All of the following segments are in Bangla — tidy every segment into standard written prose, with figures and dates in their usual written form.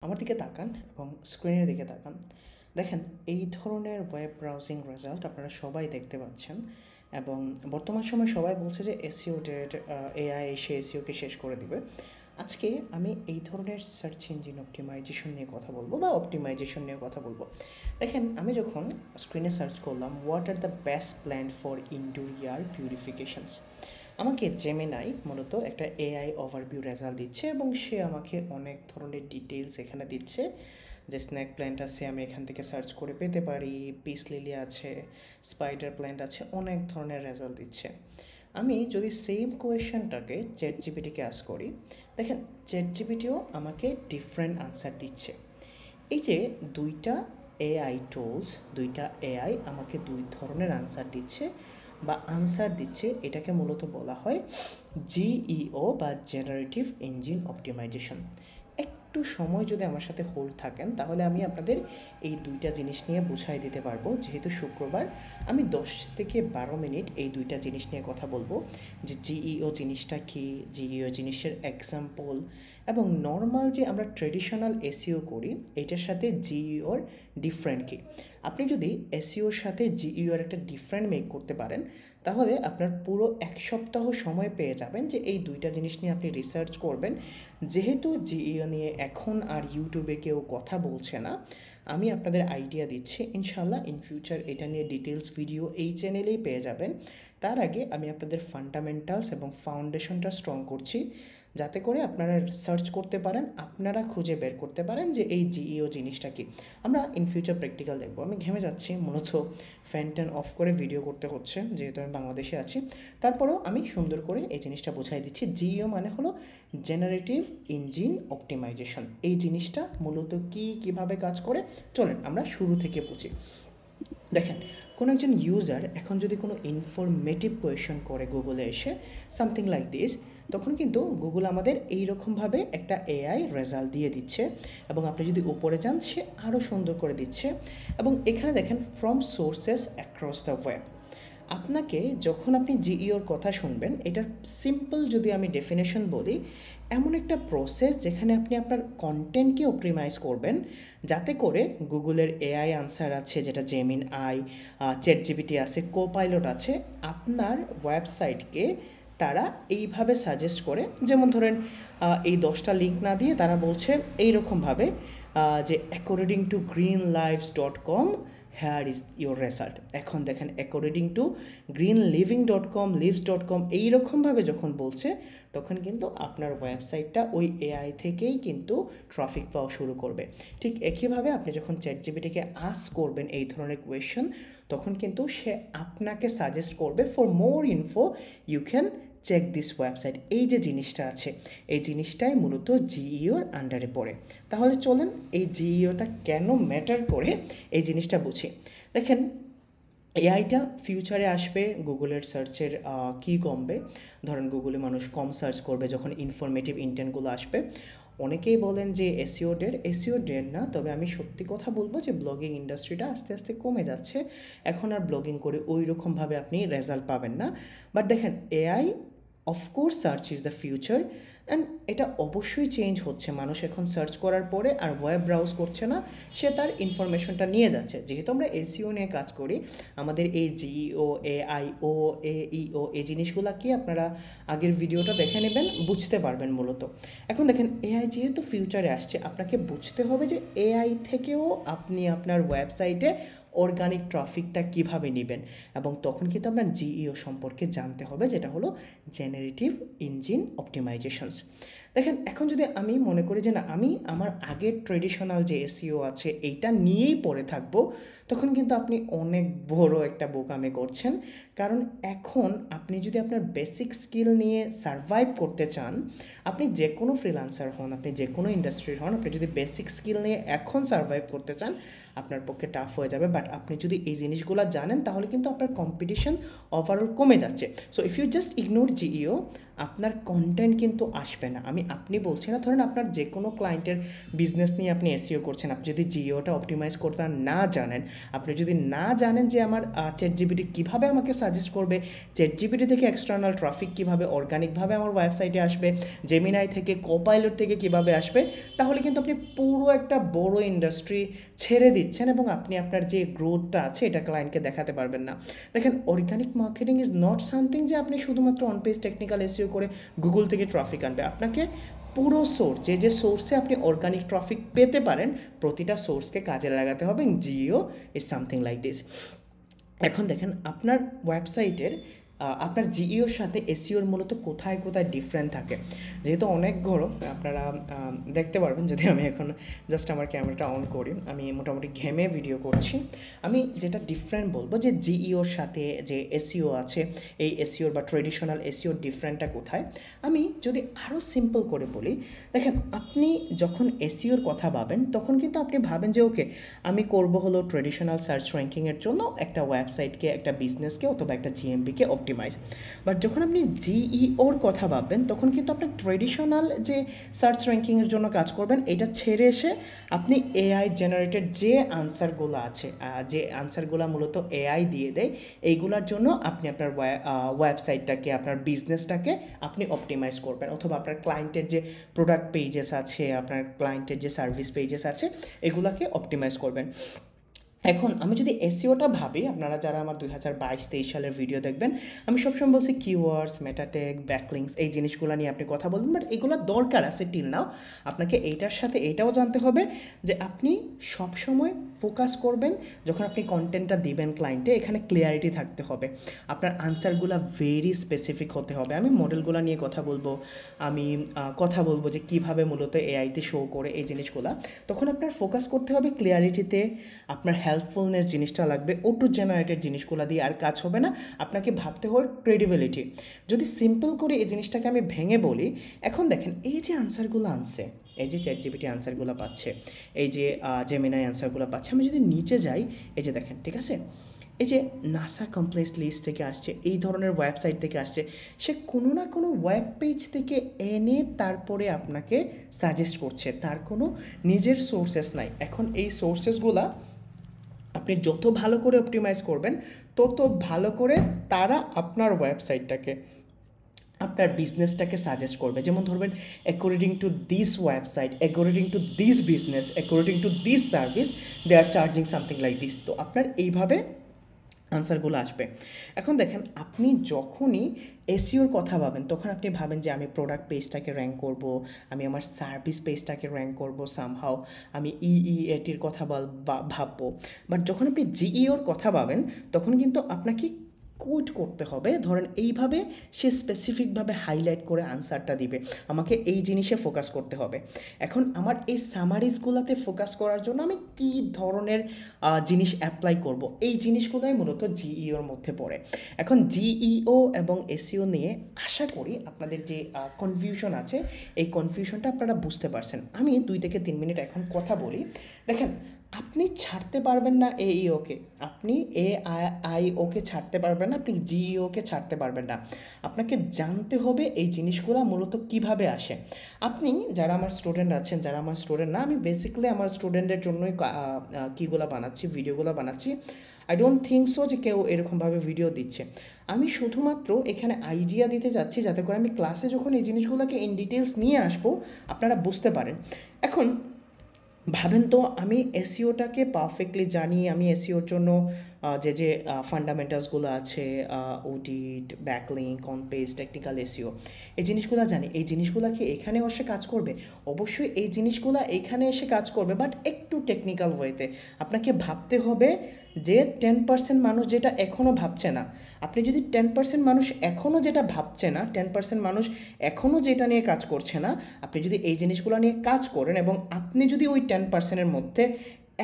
আমার দিকে তাকান এবং স্ক্রিনের দিকে তাকান। দেখেন এই ধরনের ওয়েব ব্রাউজিং রেজাল্ট আপনারা সবাই দেখতে পাচ্ছেন এবং বর্তমান সময়ে সবাই বলছে যে এসইও ডেট এআই এসে এসইওকে শেষ করে দিবে। আজকে আমি এই ধরনের সার্চ ইঞ্জিন অপটিমাইজেশন নিয়ে কথা বলবো বা অপটিমাইজেশন নিয়ে কথা বলবো। দেখেন আমি যখন স্ক্রিনে সার্চ করলাম what are the best plan for indoor air purifications, আমাকে জেমিনাই মূলত একটা এআই ওভারভিউ রেজাল্ট দিচ্ছে এবং সে আমাকে অনেক ধরনের ডিটেলস এখানে দিচ্ছে। যে স্ন্যাক প্ল্যান্ট আছে আমি এখান থেকে সার্চ করে পেতে পারি, পিস লিলি আছে, স্পাইডার প্ল্যান্ট আছে, অনেক ধরনের রেজাল্ট দিচ্ছে। আমি যদি সেম কোয়েশ্চেনটাকে চ্যাট জিপিটিকে আস্ক করি, দেখেন চ্যাট জিপিটিও আমাকে ডিফারেন্ট আনসার দিচ্ছে। এই যে দুইটা এআই টুলস, দুইটা এআই আমাকে দুই ধরনের আনসার দিচ্ছে বা আনসার দিচ্ছে, এটাকে মূলত বলা হয় জিইও বা জেনারেটিভ ইঞ্জিন অপটিমাইজেশন। একটু সময় যদি আমার সাথে হোল্ড থাকেন তাহলে আমি আপনাদের এই দুইটা জিনিস নিয়ে বুঝাই দিতে পারবো। যেহেতু শুক্রবার, আমি 10 থেকে 12 মিনিট এই দুইটা জিনিস নিয়ে কথা বলবো, যে জিইও জিনিসটা কী, জিইও জিনিসের এক্সাম্পল, এবং নর্মাল যে আমরা ট্রেডিশনাল এসইও করি এটার সাথে জিইওর ডিফারেন্ট কী। আপনি যদি এসইওর সাথে জিইওর একটা ডিফারেন্ট মেক করতে পারেন তাহলে আপনার পুরো 1 সপ্তাহ সময় পেয়ে যাবেন যে এই দুইটা জিনিস নিয়ে আপনি রিসার্চ করবেন। যেহেতু জিইও নিয়ে এখন আর ইউটিউবে কেউ কথা বলছে না, আমি আপনাদের আইডিয়া দিচ্ছি, ইনশাল্লাহ ইন ফিউচার এটা নিয়ে ডিটেলস ভিডিও এই চ্যানেলেই পেয়ে যাবেন। তার আগে আমি আপনাদের ফান্ডামেন্টালস এবং ফাউন্ডেশনটা স্ট্রং করছি, যাতে করে আপনারা সার্চ করতে পারেন, আপনারা খুঁজে বের করতে পারেন যে এই জিইও জিনিসটা কি। আমরা ইন ফিউচার প্র্যাকটিক্যাল দেখবো। আমি ঘেমে যাচ্ছি, মূলত ফ্যান ট্যান অফ করে ভিডিও করতে হচ্ছে যেহেতু আমি বাংলাদেশে আছি। তারপরেও আমি সুন্দর করে এই জিনিসটা বোঝাই দিচ্ছি। জিইও মানে হলো জেনারেটিভ ইঞ্জিন অপটিমাইজেশন। এই জিনিসটা মূলত কীভাবে কাজ করে, চলেন আমরা শুরু থেকে বুঝি। দেখেন কোনো একজন ইউজার এখন যদি কোনো ইনফরমেটিভ কোয়েশন করে গুগলে এসে, সামথিং লাইক দিস, তখন কিন্তু গুগল আমাদের এইরকমভাবে একটা এআই রেজাল্ট দিয়ে দিচ্ছে এবং আপনি যদি উপরে যান সে আরও সুন্দর করে দিচ্ছে। এবং এখানে দেখেন from sources across the web. আপনাকে যখন আপনি জিইওর কথা শুনবেন, এটার সিম্পল যদি আমি ডেফিনেশন বলি, এমন একটা প্রসেস যেখানে আপনি আপনার কন্টেন্টকে অপটিমাইজ করবেন যাতে করে গুগলের এআই আনসার আছে যেটা জেমিন আই, চ্যাট জিপিটি আছে, কোপাইলট আছে, আপনার ওয়েবসাইটকে তারা এইভাবে সাজেস্ট করে। যেমন ধরেন এই 10টা লিঙ্ক না দিয়ে তারা বলছে এইরকমভাবে যে according to greenlives.com hair is your result. এখন দেখেন অ্যাকর্ডিং টু greenliving.com, lives.com এইরকমভাবে যখন বলছে তখন কিন্তু আপনার ওয়েবসাইটটা ওই এআই থেকেই কিন্তু ট্রাফিক পাওয়া শুরু করবে। ঠিক একইভাবে আপনি যখন চ্যাট জিপিটিকে আস্ক করবেন এই ধরনের কোয়েশ্চন, তখন কিন্তু সে আপনাকে সাজেস্ট করবে for more info you can check this website. এই যে জিনিসটা আছে, এই জিনিসটাই মূলত জিইওর আন্ডারে পড়ে। তাহলে চলেন এই জিইওটা কেন ম্যাটার করে এই জিনিসটা বুঝি। দেখেন এআইটা ফিউচারে আসবে, গুগলের সার্চের কী কমবে। ধরেন গুগলে মানুষ কম সার্চ করবে যখন ইনফরমেটিভ ইন্টেন্টগুলো আসবে। অনেকেই বলেন যে এসইও ডেড না, তবে আমি সত্যি কথা বলবো যে ব্লগিং ইন্ডাস্ট্রিটা আস্তে আস্তে কমে যাচ্ছে। এখন আর ব্লগিং করে ওই রকমভাবে আপনি রেজাল্ট পাবেন না। বাট দেখেন AI of course search is the future, and এটা অবশ্যই চেঞ্জ হচ্ছে। মানুষ এখন সার্চ করার পরে আর ওয়েব ব্রাউজ করছে না, সে তার ইনফরমেশনটা নিয়ে যাচ্ছে। যেহেতু আমরা এসইও নিয়ে কাজ করি, আমাদের এই জিইও, এআইও, এইও এই জিনিসগুলো কি আপনারা আগের ভিডিওটা দেখে নেবেন, বুঝতে পারবেন মূলত। এখন দেখেন এআই যেহেতু ফিউচারে আসছে, আপনাকে বুঝতে হবে যে এআই থেকেও আপনি আপনার ওয়েবসাইটে অর্গানিক ট্রাফিকটা কীভাবে নেবেন, এবং তখন কিন্তু আপনার জিইও সম্পর্কে জানতে হবে, যেটা হলো জেনারেটিভ ইঞ্জিন অপটিমাইজেশনস। দেখেন এখন যদি আমি মনে করি যে না আমি আমার আগের ট্রেডিশনাল যে এসইও আছে এইটা নিয়েই পড়ে থাকবো, তখন কিন্তু আপনি অনেক বড় একটা বোকামি করছেন। কারণ এখন আপনি যদি আপনার বেসিক স্কিল নিয়ে সারভাইভ করতে চান, আপনি যে কোনো ফ্রিল্যান্সার হন, আপনি যে কোনো ইন্ডাস্ট্রির হন, আপনি যদি বেসিক স্কিল নিয়ে এখন সারভাইভ করতে চান আপনার পক্ষে টাফ হয়ে যাবে। বাট আপনি যদি এই জিনিসগুলো জানেন তাহলে কিন্তু আপনার কম্পিটিশন ওভারঅল কমে যাচ্ছে। So if you just ignore GEO, আপনার কন্টেন্ট কিন্তু আসবে না। আপনি বলছি না, ধরেন আপনার যে কোনো ক্লায়েন্টের বিজনেস নিয়ে আপনি এসইও করছেন, আপনি যদি জিওটা অপটিমাইজ করতে না জানেন, আপনি যদি না জানেন যে আমার চ্যাটজিপিটি কীভাবে আমাকে সাজেস্ট করবে, চ্যাটজিপিটি থেকে এক্সটার্নাল ট্রাফিক কীভাবে অর্গানিকভাবে আমার ওয়েবসাইটে আসবে, জেমিনাই থেকে, কোপাইলট থেকে কীভাবে আসবে, তাহলে কিন্তু আপনি পুরো একটা বড় ইন্ডাস্ট্রি ছেড়ে দিচ্ছেন এবং আপনি আপনার যে গ্রোথটা আছে এটা ক্লায়েন্টকে দেখাতে পারবেন না। দেখেন, organic marketing is not something যে আপনি শুধুমাত্র অন পেজ টেকনিক্যাল এসইও করে গুগল থেকে ট্রাফিক আনবে। আপনাকে পুরো সোর্স, যে সোর্সে আপনি অর্গানিক ট্রাফিক পেতে পারেন, প্রতিটা সোর্সকে কাজে লাগাতে হবে। Jio is something like this. এখন দেখেন, আপনার ওয়েবসাইটের আপনার জিইওর সাথে এসইওর মূলত কোথায় কোথায় ডিফারেন্ট থাকে। যেহেতু অনেক বড়, আপনারা দেখতে পারবেন যদি আমি এখন জাস্ট আমার ক্যামেরাটা অন করি, আমি মোটামুটি ঘেমে ভিডিও করছি। আমি যেটা ডিফারেন্ট বলবো যে জিইওর সাথে যে এসইও আছে, এই এসইওর বা ট্রেডিশনাল এসইওর ডিফারেন্টটা কোথায়। আমি যদি আরও সিম্পল করে বলি, দেখেন, আপনি যখন এসইওর কথা ভাবেন তখন কিন্তু আপনি ভাবেন যে ওকে, আমি করব হলো ট্রেডিশনাল সার্চ র্যাঙ্কিংয়ের জন্য একটা ওয়েবসাইটকে, একটা বিজনেসকে অথবা একটা জিএমপিকে অপটিমাইজ। বাট যখন আপনি জিইওর কথা ভাববেন তখন কিন্তু আপনার ট্রেডিশনাল যে সার্চ র্যাঙ্কিংয়ের জন্য কাজ করবেন, এটা ছেড়ে এসে আপনি এআই জেনারেটেড যে আনসারগুলো আছে, যে আনসারগুলো মূলত এআই দিয়ে দেয়, এইগুলোর জন্য আপনি আপনার ওয়েবসাইটটাকে, আপনার বিজনেসটাকে আপনি অপটিমাইজ করবেন। অথবা আপনার ক্লায়েন্টের যে প্রোডাক্ট পেজেস আছে, আপনার ক্লায়েন্টের যে সার্ভিস পেজেস আছে, এগুলোকে অপটিমাইজ করবেন। এখন আমি যদি এসইওটা ভাবি, আপনারা যারা আমার 2022-23 সালের ভিডিও দেখবেন, আমি সবসময় বলছি কিওয়ার্ডস, মেটাটেগ, ব্যাকলিংস, এই জিনিসগুলো নিয়ে আপনি কথা বলবেন। বাট এগুলো দরকার আছে টিল নাও। আপনাকে এইটার সাথে এটাও জানতে হবে যে আপনি সবসময় ফোকাস করবেন যখন আপনি কন্টেন্টটা দিবেন ক্লায়েন্টে, এখানে ক্লিয়ারিটি থাকতে হবে, আপনার আনসারগুলো ভেরি স্পেসিফিক হতে হবে। আমি মডেলগুলো নিয়ে কথা বলবো, আমি কথা বলবো যে কীভাবে মূলত এআইতে শো করে এই জিনিসগুলো। তখন আপনার ফোকাস করতে হবে ক্লিয়ারিটিতে, আপনার হেল্পফুলনেস জিনিসটা লাগবে। অটো জেনারেটেড জিনিসগুলো দিয়ে আর কাজ হবে না, আপনাকে ভাবতে হবে ক্রেডিবিলিটি। যদি সিম্পল করে এই জিনিসটাকে আমি ভেঙে বলি, এখন দেখেন, এই যে আনসারগুলো আনছে, এই যে চ্যাটজিপিটি আনসারগুলো পাচ্ছে, এই যে জেমিনাই আনসারগুলো পাচ্ছে, আমি যদি নিচে যাই, এই যে দেখেন, ঠিক আছে, এই যে নাসা কমপ্লেক্স লিস্ট থেকে আসছে, এই ধরনের ওয়েবসাইট থেকে আসছে, সে কোনো না কোনো ওয়েব পেজ থেকে এনে তারপরে আপনাকে সাজেস্ট করছে, তার কোনো নিজের সোর্সেস নাই। এখন এই সোর্সেসগুলা আপনি যত ভালো করে অপটিমাইজ করবেন, তত ভালো করে তারা আপনার ওয়েবসাইটটাকে, আপনার বিজনেসটাকে সাজেস্ট করবে। যেমন ধরবেন, according to this website, according to this business, according to this service, they are charging something like this. তো আপনার এইভাবে আনসারগুলো আসবে। এখন দেখেন, আপনি যখনই এসইওর কথা ভাবেন তখন আপনি ভাবেন যে আমি প্রোডাক্ট পেজটাকে র্যাঙ্ক করব, আমি আমার সার্ভিস পেজটাকে র্যাঙ্ক করব, সামহাও আমি ইইএটির কথা ভাববো। বাট যখন আপনি জিইওর কথা ভাবেন তখন কিন্তু আপনাকে কোড করতে হবে। ধরেন এইভাবে সে স্পেসিফিকভাবে হাইলাইট করে আনসারটা দিবে, আমাকে এই জিনিসে ফোকাস করতে হবে। এখন আমার এই সামারিজগুলোতে ফোকাস করার জন্য আমি কী ধরনের জিনিস অ্যাপ্লাই করব, এই জিনিসগুলোই মূলত জিইওর মধ্যে পড়ে। এখন জিইও এবং এসইও নিয়ে আশা করি আপনাদের যে কনফিউশন আছে, এই কনফিউশনটা আপনারা বুঝতে পারছেন। আমি 2 থেকে 3 মিনিট এখন কথা বলি। দেখেন, আপনি ছাড়তে পারবেন না এইওকে, আপনি এআইওকে ছাড়তে পারবেন না, আপনি জিইওকে ছাড়তে পারবেন না। আপনাকে জানতে হবে এই জিনিসগুলো মূলত কিভাবে আসে। আপনি যারা আমার স্টুডেন্ট আছেন, যারা আমার স্টুডেন্ট না, আমি বেসিক্যালি আমার স্টুডেন্টের জন্যই কীগুলো বানাচ্ছি, ভিডিওগুলো বানাচ্ছি। আই ডোন্ট থিঙ্ক সো যে কেউ এরকমভাবে ভিডিও দিচ্ছে। আমি শুধুমাত্র এখানে আইডিয়া দিতে যাচ্ছি যাতে করে আমি ক্লাসে যখন এই জিনিসগুলোকে ইন ডিটেলস নিয়ে আসবো আপনারা বুঝতে পারেন। এখন ভাবেন তো, আমি এসইওটাকে পারফেক্টলি জানি, আমি এসইওর জন্য যে ফান্ডামেন্টালসগুলো আছে, audit, backlink, on page, technical SEO, এই জিনিসগুলো জানি। এই জিনিসগুলো কি এখানে এসে কাজ করবে? অবশ্যই এই জিনিসগুলো এখানে এসে কাজ করবে, বাট একটু টেকনিক্যাল ওয়েতে। আপনাকে ভাবতে হবে যে 10% মানুষ যেটা এখনও ভাবছে না, আপনি যদি 10% মানুষ এখনও যেটা ভাবছে না, 10% মানুষ এখনও যেটা নিয়ে কাজ করছে না, আপনি যদি এই জিনিসগুলো নিয়ে কাজ করেন এবং আপনি যদি ওই 10%-এর মধ্যে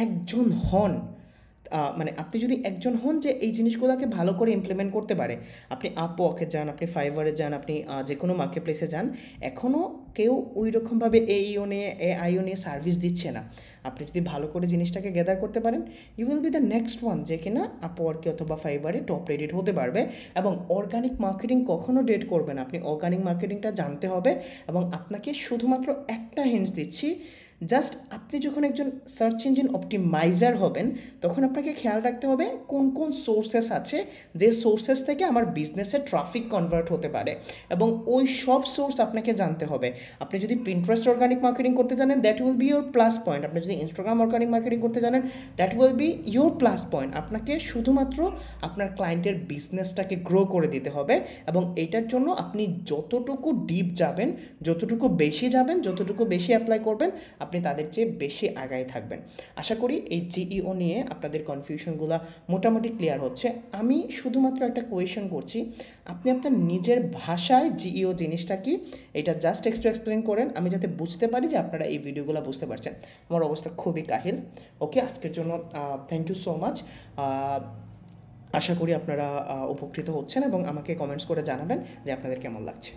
একজন হন, মানে আপনি যদি একজন হন যে এই জিনিসগুলোকে ভালো করে ইমপ্লিমেন্ট করতে পারে, আপনি আপওয়ার্কে যান, আপনি ফাইভারে যান, আপনি যে কোনো মার্কেট প্লেসে যান, এখনও কেউ ওই রকমভাবে এআইও নিয়ে সার্ভিস দিচ্ছে না। আপনি যদি ভালো করে জিনিসটাকে গ্যাদার করতে পারেন, you will be the next one যে কিনা আপওয়ার্কে অথবা ফাইবারে টপ রেটেড হতে পারবে। এবং অর্গানিক মার্কেটিং কখনও ডেট করবে না, আপনি অর্গানিক মার্কেটিংটা জানতে হবে। এবং আপনাকে শুধুমাত্র একটা হিন্টস দিচ্ছি, জাস্ট আপনি যখন একজন সার্চ ইঞ্জিন অপটিমাইজার হবেন, তখন আপনাকে খেয়াল রাখতে হবে কোন কোন সোর্সেস আছে, যে সোর্সেস থেকে আমার বিজনেসে ট্রাফিক কনভার্ট হতে পারে, এবং ওই সব সোর্স আপনাকে জানতে হবে। আপনি যদি পিন্টারেস্ট অর্গানিক মার্কেটিং করতে জানেন, that will be your plus point. আপনি যদি ইনস্টাগ্রাম অর্গানিক মার্কেটিং করতে জানেন, that will be your plus point. আপনাকে শুধুমাত্র আপনার ক্লায়েন্টের বিজনেসটাকে গ্রো করে দিতে হবে, এবং এইটার জন্য আপনি যতটুকু ডিপ যাবেন, যতটুকু বেশি যাবেন, যতটুকু বেশি অ্যাপ্লাই করবেন, আপনি তাদের চেয়ে বেশি আগায় থাকবেন। আশা করি এই জিইও নিয়ে আপনাদের কনফিউশনগুলো মোটামুটি ক্লিয়ার হচ্ছে। আমি শুধুমাত্র একটা কোয়েশন করছি, আপনি আপনার নিজের ভাষায় জিইও জিনিসটা কি এটা জাস্ট একটু এক্সপ্লেন করেন, আমি যাতে বুঝতে পারি যে আপনারা এই ভিডিওগুলো বুঝতে পারছেন। আমার অবস্থা খুবই কাহিল। ওকে, আজকের জন্য থ্যাংক ইউ সো মাচ। আশা করি আপনারা উপকৃত হচ্ছেন এবং আমাকে কমেন্টস করে জানাবেন যে আপনাদের কেমন লাগছে।